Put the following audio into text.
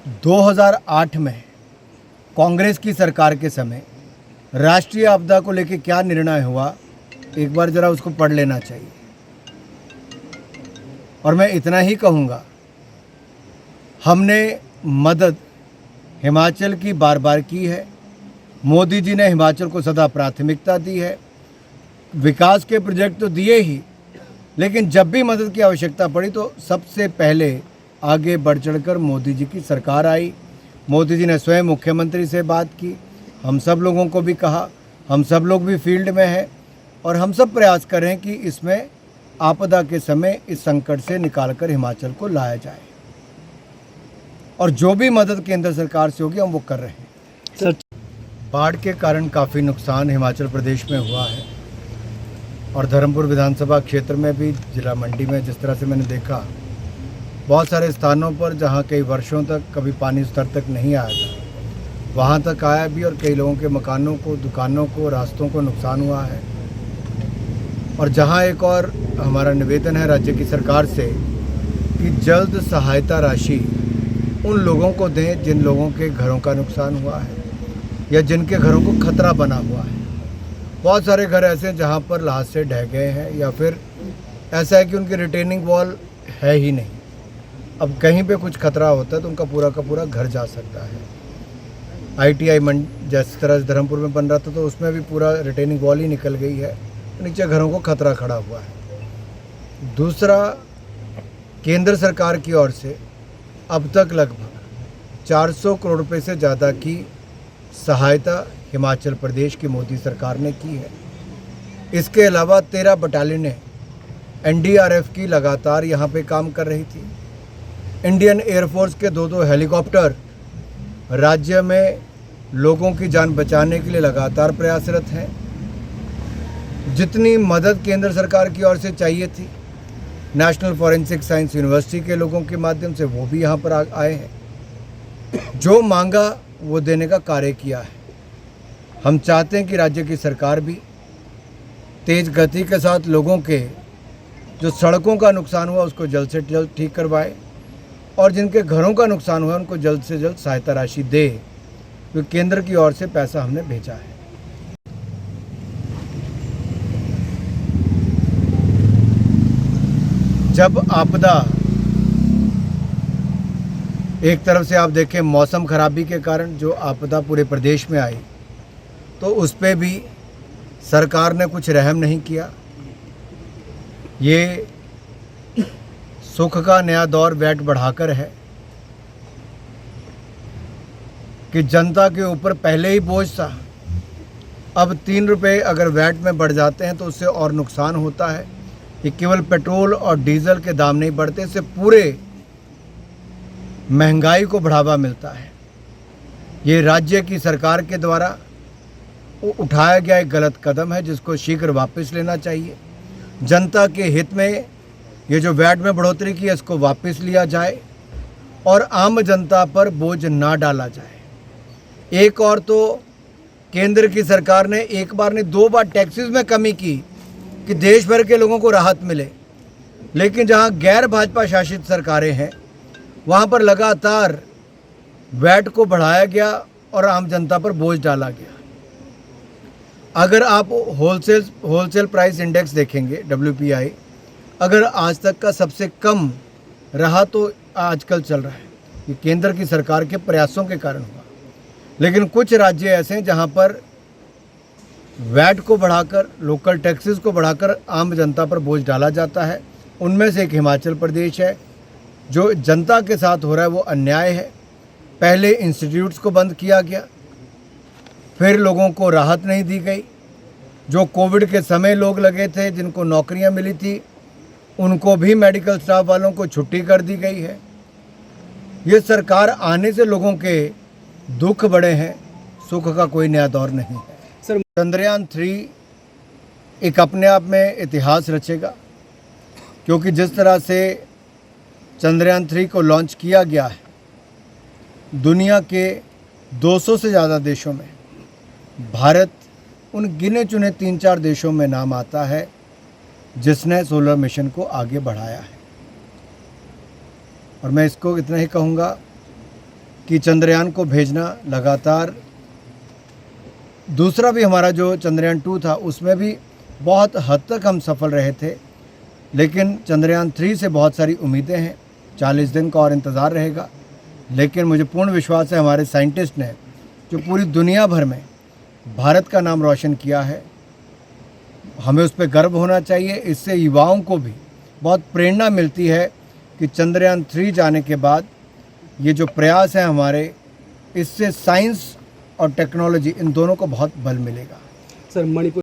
2008 में कांग्रेस की सरकार के समय राष्ट्रीय आपदा को लेकर क्या निर्णय हुआ, एक बार ज़रा उसको पढ़ लेना चाहिए। और मैं इतना ही कहूँगा, हमने मदद हिमाचल की बार बार की है। मोदी जी ने हिमाचल को सदा प्राथमिकता दी है। विकास के प्रोजेक्ट तो दिए ही, लेकिन जब भी मदद की आवश्यकता पड़ी तो सबसे पहले आगे बढ़ चढ़कर मोदी जी की सरकार आई। मोदी जी ने स्वयं मुख्यमंत्री से बात की, हम सब लोगों को भी कहा, हम सब लोग भी फील्ड में हैं और हम सब प्रयास कर रहे हैं कि इसमें आपदा के समय इस संकट से निकालकर हिमाचल को लाया जाए। और जो भी मदद केंद्र सरकार से होगी हम वो कर रहे हैं। सर, बाढ़ के कारण काफ़ी नुकसान हिमाचल प्रदेश में हुआ है और धर्मपुर विधानसभा क्षेत्र में भी, जिला मंडी में जिस तरह से मैंने देखा, बहुत सारे स्थानों पर जहां कई वर्षों तक कभी पानी स्तर तक नहीं आया था, वहां तक आया भी और कई लोगों के मकानों को, दुकानों को, रास्तों को नुकसान हुआ है। और जहां एक और हमारा निवेदन है राज्य की सरकार से कि जल्द सहायता राशि उन लोगों को दें जिन लोगों के घरों का नुकसान हुआ है या जिनके घरों को खतरा बना हुआ है। बहुत सारे घर ऐसे हैं जहाँ पर ल्हास से ढह गए हैं या फिर ऐसा है कि उनकी रिटेनिंग वॉल है ही नहीं। अब कहीं पे कुछ खतरा होता है तो उनका पूरा का पूरा घर जा सकता है। ITI जिस तरह से धर्मपुर में बन रहा था तो उसमें भी पूरा रिटेनिंग वॉल ही निकल गई है, नीचे घरों को खतरा खड़ा हुआ है। दूसरा, केंद्र सरकार की ओर से अब तक लगभग 400 करोड़ रुपए से ज़्यादा की सहायता हिमाचल प्रदेश की मोदी सरकार ने की है। इसके अलावा 13 बटालियनें NDRF की लगातार यहाँ पे काम कर रही थी। इंडियन एयरफोर्स के 2 हेलीकॉप्टर राज्य में लोगों की जान बचाने के लिए लगातार प्रयासरत हैं। जितनी मदद केंद्र सरकार की ओर से चाहिए थी, नेशनल फॉरेंसिक साइंस यूनिवर्सिटी के लोगों के माध्यम से वो भी यहाँ पर आए हैं। जो मांगा वो देने का कार्य किया है। हम चाहते हैं कि राज्य की सरकार भी तेज़ गति के साथ लोगों के जो सड़कों का नुकसान हुआ उसको जल्द से जल्द ठीक करवाए और जिनके घरों का नुकसान हुआ उनको जल्द से जल्द सहायता राशि दे, क्योंकि केंद्र की ओर से पैसा हमने भेजा है। जब आपदा, एक तरफ से आप देखें मौसम खराबी के कारण जो आपदा पूरे प्रदेश में आई, तो उस पे भी सरकार ने कुछ रहम नहीं किया। ये सुख का नया दौर वैट बढ़ाकर है कि जनता के ऊपर पहले ही बोझ था, अब 3 रुपये अगर वैट में बढ़ जाते हैं तो उससे और नुकसान होता है। ये केवल पेट्रोल और डीजल के दाम नहीं बढ़ते, इससे पूरे महंगाई को बढ़ावा मिलता है। ये राज्य की सरकार के द्वारा उठाया गया एक गलत कदम है जिसको शीघ्र वापस लेना चाहिए। जनता के हित में ये जो वैट में बढ़ोतरी की है इसको वापस लिया जाए और आम जनता पर बोझ ना डाला जाए। एक और तो केंद्र की सरकार ने एक बार नहीं 2 बार टैक्सेस में कमी की कि देश भर के लोगों को राहत मिले, लेकिन जहां गैर भाजपा शासित सरकारें हैं वहां पर लगातार वैट को बढ़ाया गया और आम जनता पर बोझ डाला गया। अगर आप होलसेल प्राइस इंडेक्स देखेंगे WPI, अगर आज तक का सबसे कम रहा तो आजकल चल रहा है। ये केंद्र की सरकार के प्रयासों के कारण हुआ। लेकिन कुछ राज्य ऐसे हैं जहां पर वैट को बढ़ाकर, लोकल टैक्सेस को बढ़ाकर आम जनता पर बोझ डाला जाता है। उनमें से एक हिमाचल प्रदेश है। जो जनता के साथ हो रहा है वो अन्याय है। पहले इंस्टीट्यूट्स को बंद किया गया, फिर लोगों को राहत नहीं दी गई। जो कोविड के समय लोग लगे थे, जिनको नौकरियां मिली थी, उनको भी मेडिकल स्टाफ वालों को छुट्टी कर दी गई है। ये सरकार आने से लोगों के दुख बढ़े हैं, सुख का कोई नया दौर नहीं है। सर, चंद्रयान 3 एक अपने आप में इतिहास रचेगा, क्योंकि जिस तरह से चंद्रयान 3 को लॉन्च किया गया है, दुनिया के 200 से ज़्यादा देशों में भारत उन गिने चुने 3-4 देशों में नाम आता है जिसने सोलर मिशन को आगे बढ़ाया है। और मैं इसको इतना ही कहूँगा कि चंद्रयान को भेजना लगातार, दूसरा भी हमारा जो चंद्रयान 2 था उसमें भी बहुत हद तक हम सफल रहे थे, लेकिन चंद्रयान 3 से बहुत सारी उम्मीदें हैं। 40 दिन का और इंतज़ार रहेगा, लेकिन मुझे पूर्ण विश्वास है हमारे साइंटिस्ट ने जो पूरी दुनिया भर में भारत का नाम रोशन किया है, हमें उस पर गर्व होना चाहिए। इससे युवाओं को भी बहुत प्रेरणा मिलती है कि चंद्रयान 3 जाने के बाद ये जो प्रयास है हमारे, इससे साइंस और टेक्नोलॉजी इन दोनों को बहुत बल मिलेगा। सर, मणिपुर